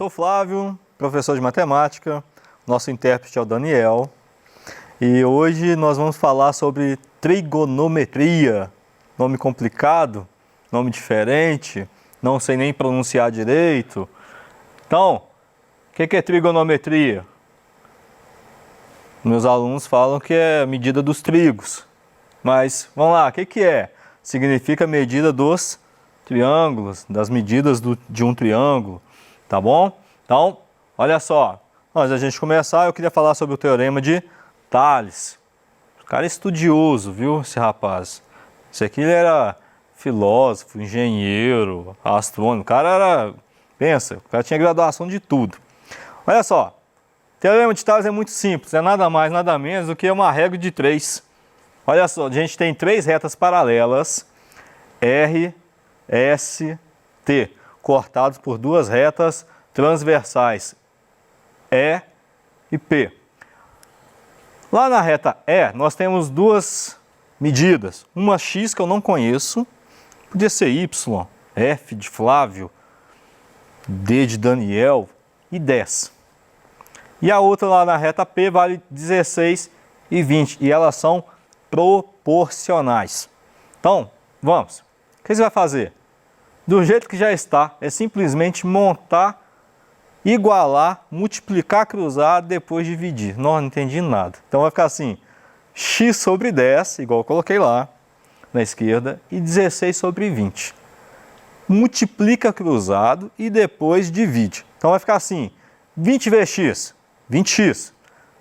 sou o Flávio, professor de matemática, nosso intérprete é o Daniel e hoje nós vamos falar sobre trigonometria, nome complicado, nome diferente, não sei nem pronunciar direito. Então, o que é trigonometria? Meus alunos falam que é a medida dos trigos, mas vamos lá, o que é? Significa medida dos triângulos, das medidas de um triângulo, tá bom? Então, olha só, antes da gente começar, eu queria falar sobre o teorema de Tales. O cara é estudioso, viu, esse rapaz? Esse aqui ele era filósofo, engenheiro, astrônomo, o cara era, pensa, o cara tinha graduação de tudo. Olha só, o teorema de Tales é muito simples, é nada mais, nada menos do que uma regra de 3. Olha só, a gente tem 3 retas paralelas, R, S, T, cortados por 2 retas transversais, E e P. Lá na reta E, nós temos 2 medidas, uma X que eu não conheço, podia ser Y, F de Flávio, D de Daniel e 10. E a outra lá na reta P vale 16 e 20, e elas são proporcionais. Então, vamos. O que você vai fazer? Do jeito que já está, é simplesmente montar, igualar, multiplicar cruzado, depois dividir. Não entendi nada. Então vai ficar assim, x sobre 10, igual eu coloquei lá na esquerda, e 16 sobre 20. Multiplica cruzado e depois divide. Então vai ficar assim, 20 vezes x, 20x.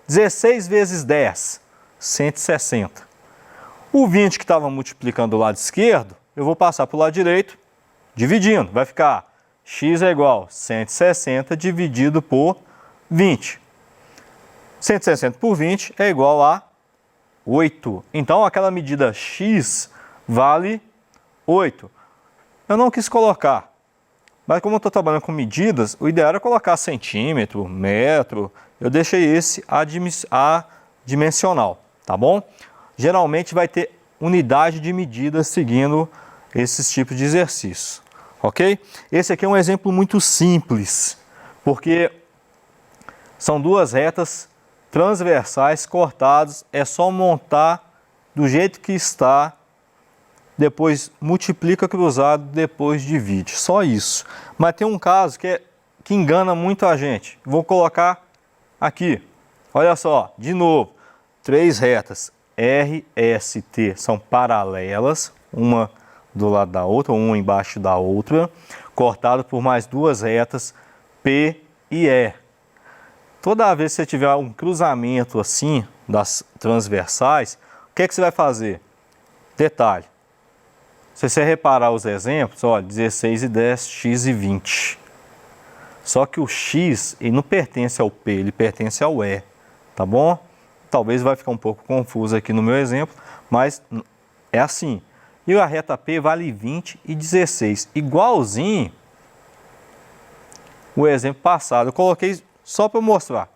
16 vezes 10, 160. O 20 que estava multiplicando do lado esquerdo, eu vou passar para o lado direito, dividindo. Vai ficar x é igual a 160 dividido por 20. 160 por 20 é igual a 8. Então, aquela medida x vale 8. Eu não quis colocar, mas como eu estou trabalhando com medidas, o ideal era colocar centímetro, metro. Eu deixei esse adimensional, tá bom? Geralmente vai ter unidade de medida seguindo esses tipos de exercícios, ok? Esse aqui é um exemplo muito simples, porque são 2 retas transversais cortadas, é só montar do jeito que está, depois multiplica cruzado, depois divide, só isso. Mas tem um caso que engana muito a gente, vou colocar aqui, olha só, de novo, 3 retas, R, S, T são paralelas, uma do lado da outra, uma embaixo da outra, cortado por mais 2 retas, P e E. Toda vez que você tiver um cruzamento assim, das transversais, o que é que você vai fazer? Detalhe, se você reparar os exemplos, ó, 16 e 10, x e 20. Só que o x, ele não pertence ao P, ele pertence ao E, tá bom? Talvez vai ficar um pouco confuso aqui no meu exemplo, mas é assim. E a reta P vale 20 e 16, igualzinho o exemplo passado. Eu coloquei só para mostrar.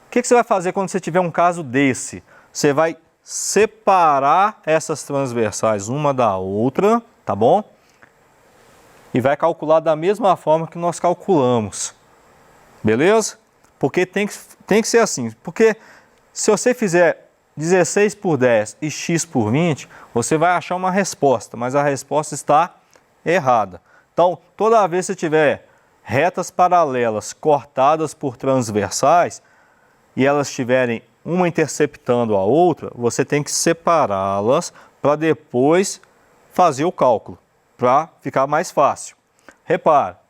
O que você vai fazer quando você tiver um caso desse? Você vai separar essas transversais uma da outra, tá bom? E vai calcular da mesma forma que nós calculamos, beleza? Porque tem que ser assim, porque se você fizer 16 por 10 e x por 20, você vai achar uma resposta, mas a resposta está errada. Então, toda vez que você tiver retas paralelas cortadas por transversais e elas estiverem uma interceptando a outra, você tem que separá-las para depois fazer o cálculo, para ficar mais fácil. Repara,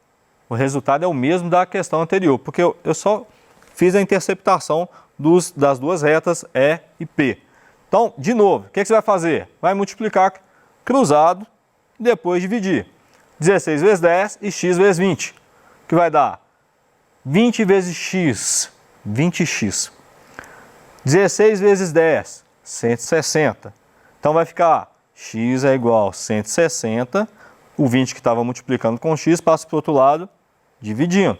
o resultado é o mesmo da questão anterior, porque eu só fiz a interceptação das 2 retas E e P. Então, de novo, o que você vai fazer? Vai multiplicar cruzado e depois dividir. 16 vezes 10 e x vezes 20, que vai dar 20 vezes x, 20x. 16 vezes 10, 160. Então vai ficar x é igual a 160, o 20 que estava multiplicando com x passa para o outro lado, dividindo.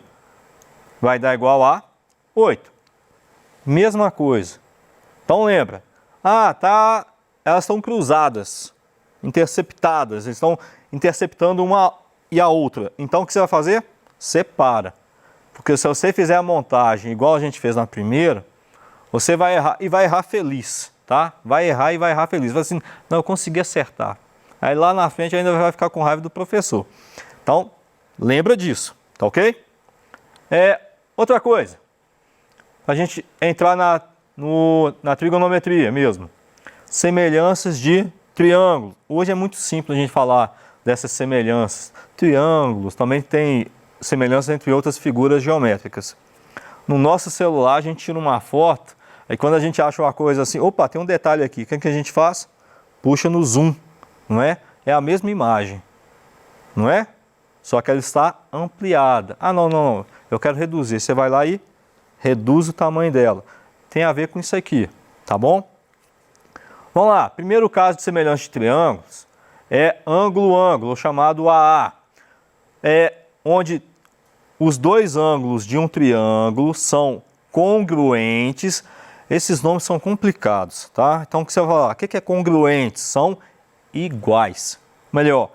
Vai dar igual a 8. Mesma coisa. Então lembra, elas estão cruzadas, interceptadas, eles estão interceptando uma e a outra. Então o que você vai fazer? Separa. Porque se você fizer a montagem igual a gente fez na primeira, você vai errar e vai errar feliz, tá? Vai errar e vai errar feliz. Vai assim, não, eu consegui acertar. Aí lá na frente ainda vai ficar com raiva do professor. Então, lembra disso, tá ok? Outra coisa, a gente entrar na trigonometria mesmo. Semelhanças de triângulo. Hoje é muito simples a gente falar dessas semelhanças. Triângulos, também tem semelhanças entre outras figuras geométricas. No nosso celular a gente tira uma foto, aí quando a gente acha uma coisa assim, opa, tem um detalhe aqui, o que a gente faz? Puxa no zoom, não é? É a mesma imagem, não é? Só que ela está ampliada. Ah, não, eu quero reduzir. Você vai lá e reduz o tamanho dela. Tem a ver com isso aqui, tá bom? Vamos lá, primeiro caso de semelhança de triângulos é ângulo-ângulo, chamado AA. É onde os dois ângulos de um triângulo são congruentes. Esses nomes são complicados, tá? Então, o que você vai falar? O que é congruentes? São iguais. Melhor,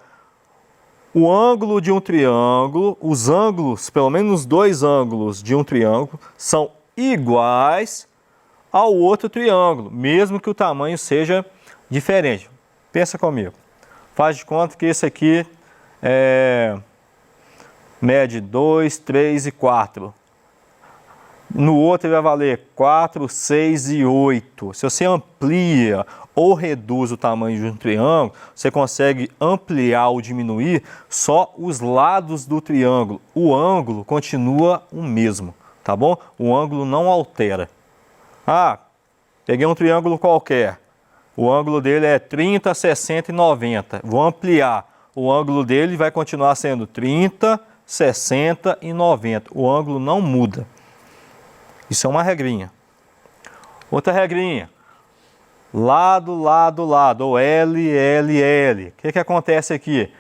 o ângulo de um triângulo, os ângulos, pelo menos dois ângulos de um triângulo, são iguais ao outro triângulo, mesmo que o tamanho seja diferente. Pensa comigo. Faz de conta que esse aqui mede 2, 3 e 4. No outro ele vai valer 4, 6 e 8. Se você amplia ou reduz o tamanho de um triângulo, você consegue ampliar ou diminuir só os lados do triângulo. O ângulo continua o mesmo, tá bom? O ângulo não altera. Ah, peguei um triângulo qualquer. O ângulo dele é 30, 60 e 90. Vou ampliar. O ângulo dele vai continuar sendo 30, 60 e 90. O ângulo não muda. Isso é uma regrinha. Outra regrinha. Lado, lado, lado. Ou L, L, L. O que acontece aqui?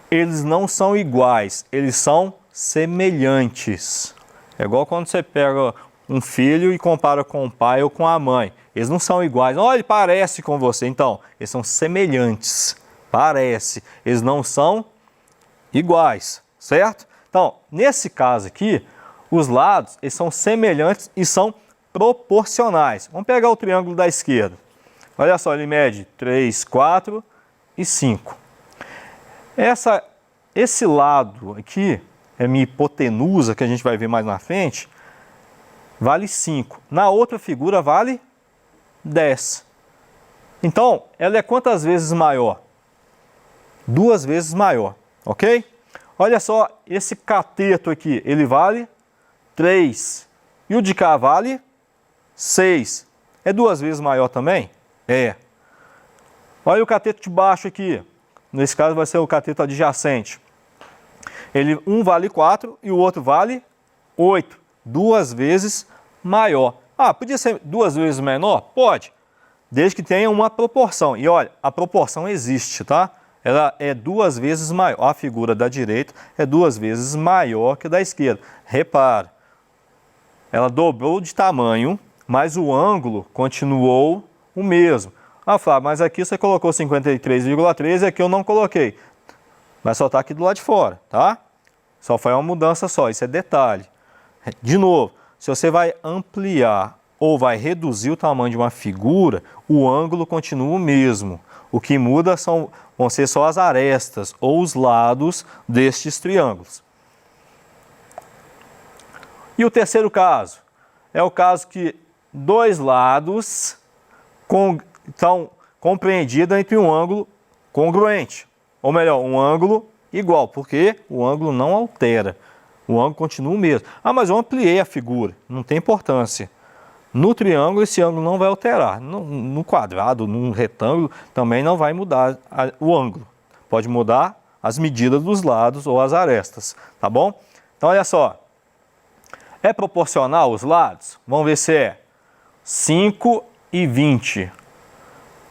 Eles não são iguais. Eles são semelhantes. É igual quando você pega um filho e compara com o pai ou com a mãe. Eles não são iguais. Olha, ele parece com você. Então, eles são semelhantes. Parece. Eles não são iguais. Certo? Então, nesse caso aqui, os lados eles são semelhantes e são proporcionais. Vamos pegar o triângulo da esquerda. Olha só, ele mede 3, 4 e 5. Esse lado aqui, é minha hipotenusa, que a gente vai ver mais na frente, vale 5. Na outra figura vale 10. Então, ela é quantas vezes maior? 2 vezes maior, ok? Olha só, esse cateto aqui, ele vale 3. E o de cá vale 6. É 2 vezes maior também? É. Olha o cateto de baixo aqui. Nesse caso vai ser o cateto adjacente. Um vale 4 e o outro vale 8. 2 vezes maior. Ah, podia ser 2 vezes menor? Pode. Desde que tenha uma proporção. E olha, a proporção existe, tá? Ela é 2 vezes maior. A figura da direita é 2 vezes maior que a da esquerda. Repara. Ela dobrou de tamanho, mas o ângulo continuou o mesmo. Ah, Flávio, mas aqui você colocou 53,3 e aqui eu não coloquei. Mas só está aqui do lado de fora, tá? Só foi uma mudança só, isso é detalhe. De novo, se você vai ampliar ou vai reduzir o tamanho de uma figura, o ângulo continua o mesmo. O que muda vão ser só as arestas ou os lados destes triângulos. E o terceiro caso? É o caso que dois lados estão compreendidos entre um ângulo congruente. Ou melhor, um ângulo igual, porque o ângulo não altera. O ângulo continua o mesmo. Ah, mas eu ampliei a figura. Não tem importância. No triângulo, esse ângulo não vai alterar. No quadrado, num retângulo, também não vai mudar o ângulo. Pode mudar as medidas dos lados ou as arestas, tá bom? Então, olha só. É proporcional os lados? Vamos ver se é 5 e 20.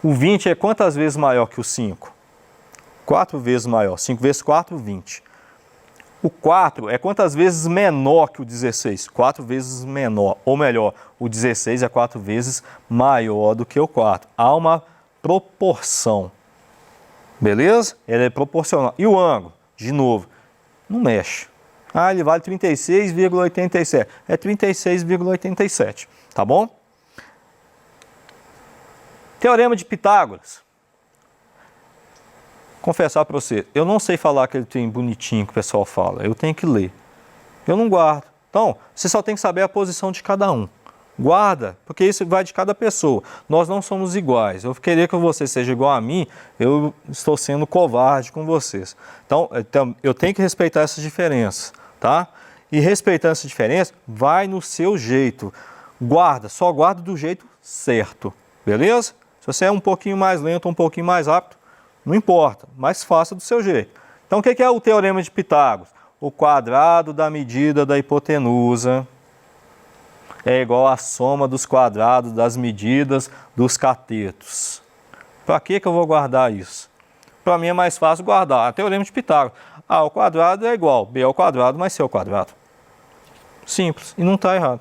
O 20 é quantas vezes maior que o 5? 4 vezes maior. 5 vezes 4, 20. O 4 é quantas vezes menor que o 16? 4 vezes menor. Ou melhor, o 16 é 4 vezes maior do que o 4. Há uma proporção. Beleza? Ele é proporcional. E o ângulo? De novo, não mexe. Ah, ele vale 36,87. É 36,87, tá bom? Teorema de Pitágoras. Confessar para você, eu não sei falar aquele trem bonitinho que o pessoal fala, eu tenho que ler. Eu não guardo. Então, você só tem que saber a posição de cada um. Guarda, porque isso vai de cada pessoa. Nós não somos iguais. Eu querer que você seja igual a mim, eu estou sendo covarde com vocês. Então eu tenho que respeitar essas diferenças, tá? E respeitando essa diferença, vai no seu jeito. Guarda, só guarda do jeito certo, beleza? Se você é um pouquinho mais lento, um pouquinho mais rápido, não importa, mas faça do seu jeito. Então o que é o Teorema de Pitágoras? O quadrado da medida da hipotenusa é igual à soma dos quadrados das medidas dos catetos. Para que eu vou guardar isso? Para mim é mais fácil guardar. Teorema de Pitágoras. A ao quadrado é igual B ao quadrado mais C ao quadrado. Simples, e não está errado.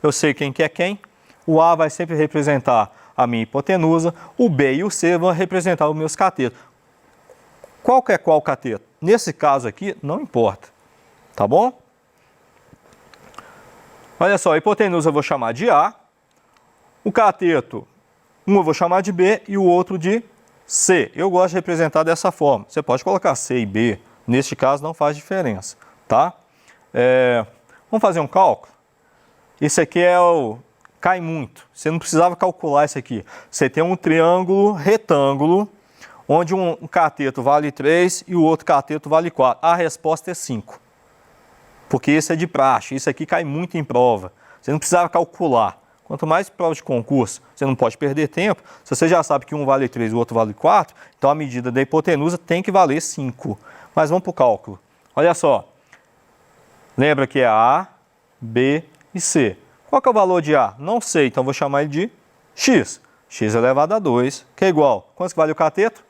Eu sei quem que é quem. O A vai sempre representar a minha hipotenusa. O B e o C vão representar os meus catetos. Qual que é qual cateto? Nesse caso aqui, não importa. Tá bom? Olha só, a hipotenusa eu vou chamar de A. O cateto, um eu vou chamar de B e o outro de C. Eu gosto de representar dessa forma. Você pode colocar C e B. Neste caso não faz diferença, tá? Vamos fazer um cálculo? Esse aqui é o... cai muito. Você não precisava calcular isso aqui. Você tem um triângulo retângulo, onde um cateto vale 3 e o outro cateto vale 4. A resposta é 5. Porque esse é de praxe. Isso aqui cai muito em prova. Você não precisava calcular. Quanto mais prova de concurso, você não pode perder tempo. Se você já sabe que um vale 3 e o outro vale 4, então a medida da hipotenusa tem que valer 5. Mas vamos para o cálculo. Olha só. Lembra que é A, B e C. Qual que é o valor de A? Não sei, então vou chamar ele de X. X elevado a 2, que é igual. Quanto que vale o cateto?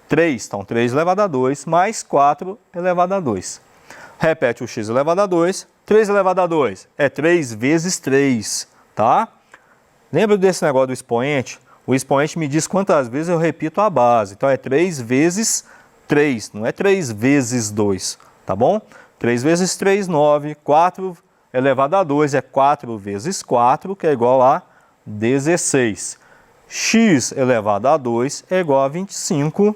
3. Então 3 elevado a 2 mais 4 elevado a 2. Repete o x elevado a 2. 3 elevado a 2 é 3 vezes 3, tá? Lembra desse negócio do expoente? O expoente me diz quantas vezes eu repito a base. Então é 3 vezes 3, não é 3 vezes 2, tá bom? 3 vezes 3, 9. 4 elevado a 2 é 4 vezes 4, que é igual a 16. X elevado a 2 é igual a 25.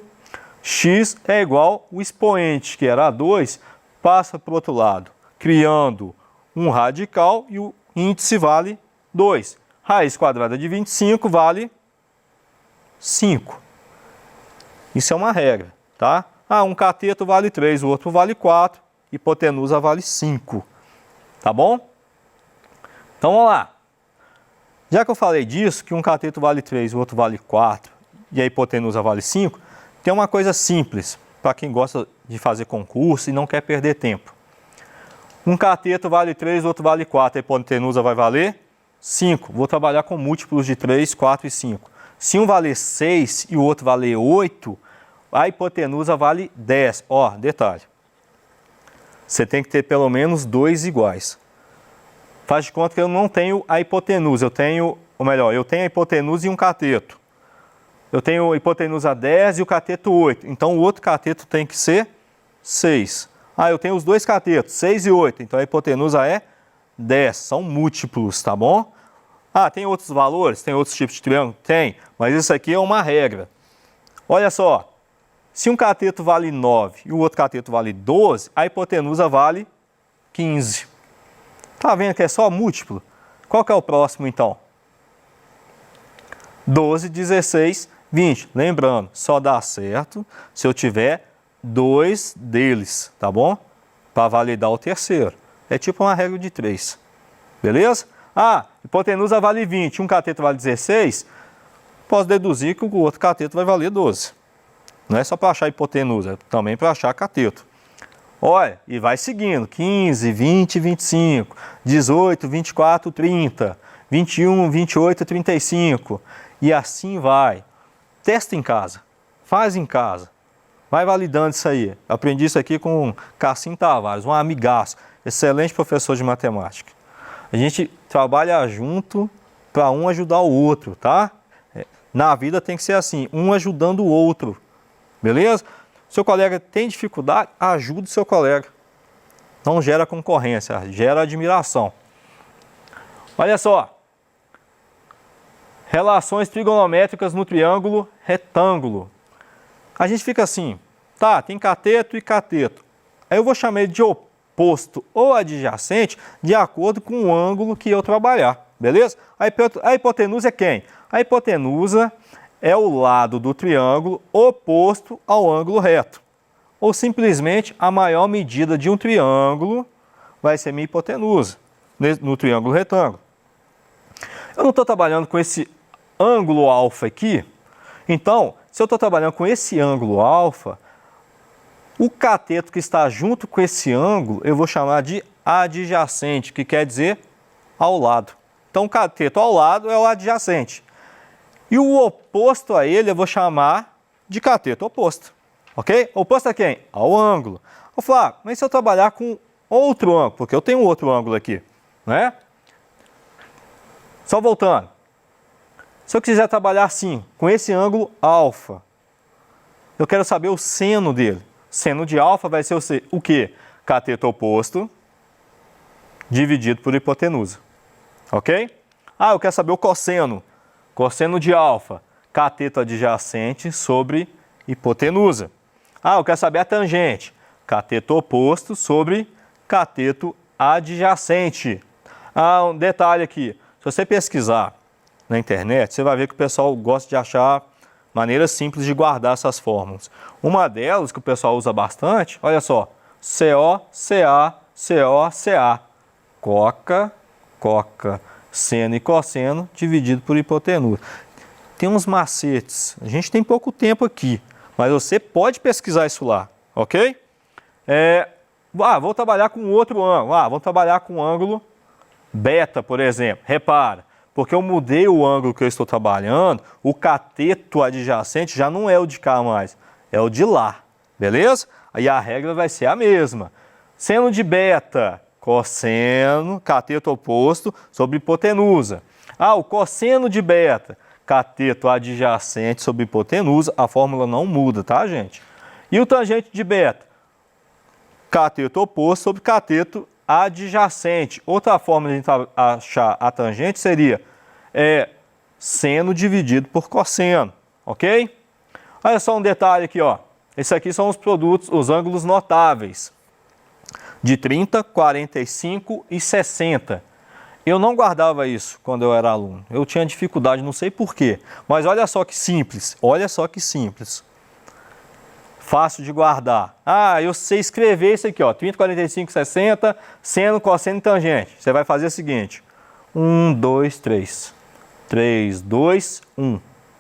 X é igual o expoente, que era 2, passa para o outro lado, criando um radical e o índice vale 2. Raiz quadrada de 25 vale 5. Isso é uma regra, tá? Ah, um cateto vale 3, o outro vale 4, hipotenusa vale 5. Tá bom? Então vamos lá. Já que eu falei disso, que um cateto vale 3, o outro vale 4 e a hipotenusa vale 5, tem uma coisa simples para quem gosta de fazer concurso e não quer perder tempo. Um cateto vale 3, o outro vale 4, a hipotenusa vai valer 5. Vou trabalhar com múltiplos de 3, 4 e 5. Se um valer 6 e o outro valer 8, a hipotenusa vale 10. Ó, detalhe. Você tem que ter pelo menos 2 iguais. Faz de conta que eu não tenho a hipotenusa, eu tenho a hipotenusa e um cateto. Eu tenho a hipotenusa 10 e o cateto 8. Então o outro cateto tem que ser 6. Ah, eu tenho os dois catetos, 6 e 8. Então a hipotenusa é 10. São múltiplos, tá bom? Ah, tem outros valores? Tem outros tipos de triângulo? Tem. Mas isso aqui é uma regra. Olha só. Se um cateto vale 9 e o outro cateto vale 12, a hipotenusa vale 15. Tá vendo que é só múltiplo? Qual que é o próximo então? 12, 16, 20. Lembrando, só dá certo se eu tiver 2 deles, tá bom? Para validar o terceiro. É tipo uma regra de 3. Beleza? Ah, hipotenusa vale 20, um cateto vale 16. Posso deduzir que o outro cateto vai valer 12. Não é só para achar hipotenusa, é também para achar cateto. Olha, e vai seguindo. 15, 20, 25, 18, 24, 30, 21, 28, 35. E assim vai. Testa em casa. Faz em casa. Vai validando isso aí. Aprendi isso aqui com Cassim Tavares, um amigaço, excelente professor de matemática. A gente trabalha junto para um ajudar o outro, tá? Na vida tem que ser assim, um ajudando o outro. Beleza? Seu colega tem dificuldade, ajude seu colega. Não gera concorrência, gera admiração. Olha só. Relações trigonométricas no triângulo retângulo. A gente fica assim, tá, tem cateto e cateto. Aí eu vou chamar ele de oposto ou adjacente de acordo com o ângulo que eu trabalhar, beleza? A hipotenusa é quem? A hipotenusa é o lado do triângulo oposto ao ângulo reto. Ou simplesmente a maior medida de um triângulo vai ser minha hipotenusa no triângulo retângulo. Eu não estou trabalhando com esse ângulo alfa aqui, então, se eu estou trabalhando com esse ângulo alfa, o cateto que está junto com esse ângulo, eu vou chamar de adjacente, que quer dizer ao lado. Então, o cateto ao lado é o adjacente. E o oposto a ele eu vou chamar de cateto oposto. Ok? Oposto a quem? Ao ângulo. Vou falar, mas se eu trabalhar com outro ângulo, porque eu tenho outro ângulo aqui, né? Só voltando. Se eu quiser trabalhar assim, com esse ângulo alfa, eu quero saber o seno dele. Seno de alfa vai ser o quê? Cateto oposto dividido por hipotenusa. Ok? Ah, eu quero saber o cosseno. Cosseno de alfa, cateto adjacente sobre hipotenusa. Ah, eu quero saber a tangente. Cateto oposto sobre cateto adjacente. Ah, um detalhe aqui. Se você pesquisar na internet, você vai ver que o pessoal gosta de achar maneiras simples de guardar essas fórmulas. Uma delas que o pessoal usa bastante, olha só, CO, CA, CO, CA. Coca, seno e cosseno dividido por hipotenusa. Tem uns macetes, a gente tem pouco tempo aqui, mas você pode pesquisar isso lá, ok? Vou trabalhar com outro ângulo, vou trabalhar com o ângulo beta, por exemplo. Repara, porque eu mudei o ângulo que eu estou trabalhando, o cateto adjacente já não é o de cá mais, é o de lá, beleza? Aí a regra vai ser a mesma. Seno de beta, cosseno, cateto oposto sobre hipotenusa. Ah, o cosseno de beta, cateto adjacente sobre hipotenusa, a fórmula não muda, tá, gente? E o tangente de beta, cateto oposto sobre cateto adjacente. Outra forma de a gente achar a tangente seria seno dividido por cosseno, ok? Olha só um detalhe aqui, ó. Esses aqui são os produtos, os ângulos notáveis, de 30, 45 e 60. Eu não guardava isso quando eu era aluno. Eu tinha dificuldade, não sei porquê. Mas olha só que simples, Fácil de guardar. Ah, eu sei escrever isso aqui, ó, 30, 45, 60, seno, cosseno e tangente. Você vai fazer o seguinte, 1, 2, 3. 3, 2, 1.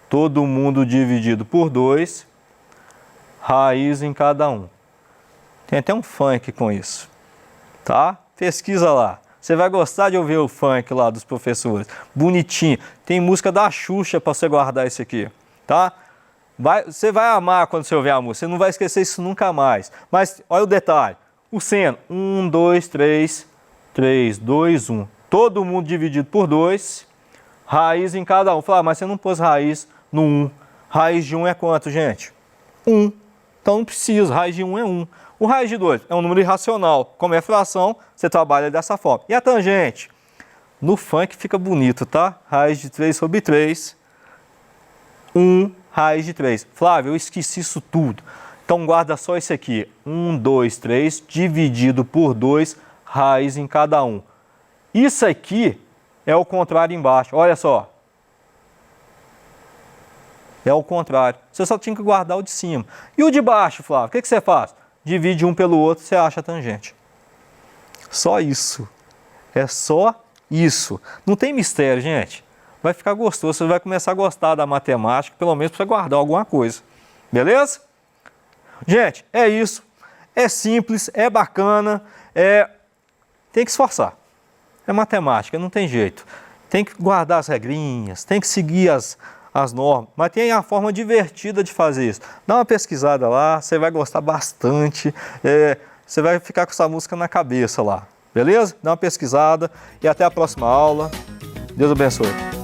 Todo mundo dividido por 2, raiz em cada um. Tem até um funk com isso, tá? Pesquisa lá. Você vai gostar de ouvir o funk lá dos professores. Bonitinho. Tem música da Xuxa para você guardar isso aqui, tá? Você vai amar quando você ouvir a música. Você não vai esquecer isso nunca mais. Mas olha o detalhe. O seno. 1, 2, 3. 3, 2, 1. Todo mundo dividido por 2. Raiz em cada um. Fala, mas você não pôs raiz no 1. Raiz de 1 é quanto, gente? 1. Então não precisa. Raiz de 1 é 1. O raiz de 2 é um número irracional. Como é fração, você trabalha dessa forma. E a tangente? No funk fica bonito, tá? Raiz de 3 sobre 3. 1, raiz de 3. Flávio, eu esqueci isso tudo. Então guarda só esse aqui. 1, 2, 3, dividido por 2, raiz em cada um. Isso aqui é o contrário embaixo. Olha só. É o contrário. Você só tinha que guardar o de cima. E o de baixo, Flávio? O que você faz? Divide um pelo outro, você acha a tangente. Só isso. É só isso. Não tem mistério, gente. Vai ficar gostoso. Você vai começar a gostar da matemática, pelo menos para guardar alguma coisa. Beleza? Gente, é isso. É simples, é bacana. Tem que esforçar. É matemática, não tem jeito. Tem que guardar as regrinhas, tem que seguir as normas, mas tem a forma divertida de fazer isso. Dá uma pesquisada lá, você vai gostar bastante, você vai ficar com essa música na cabeça lá, beleza? Dá uma pesquisada e até a próxima aula. Deus abençoe.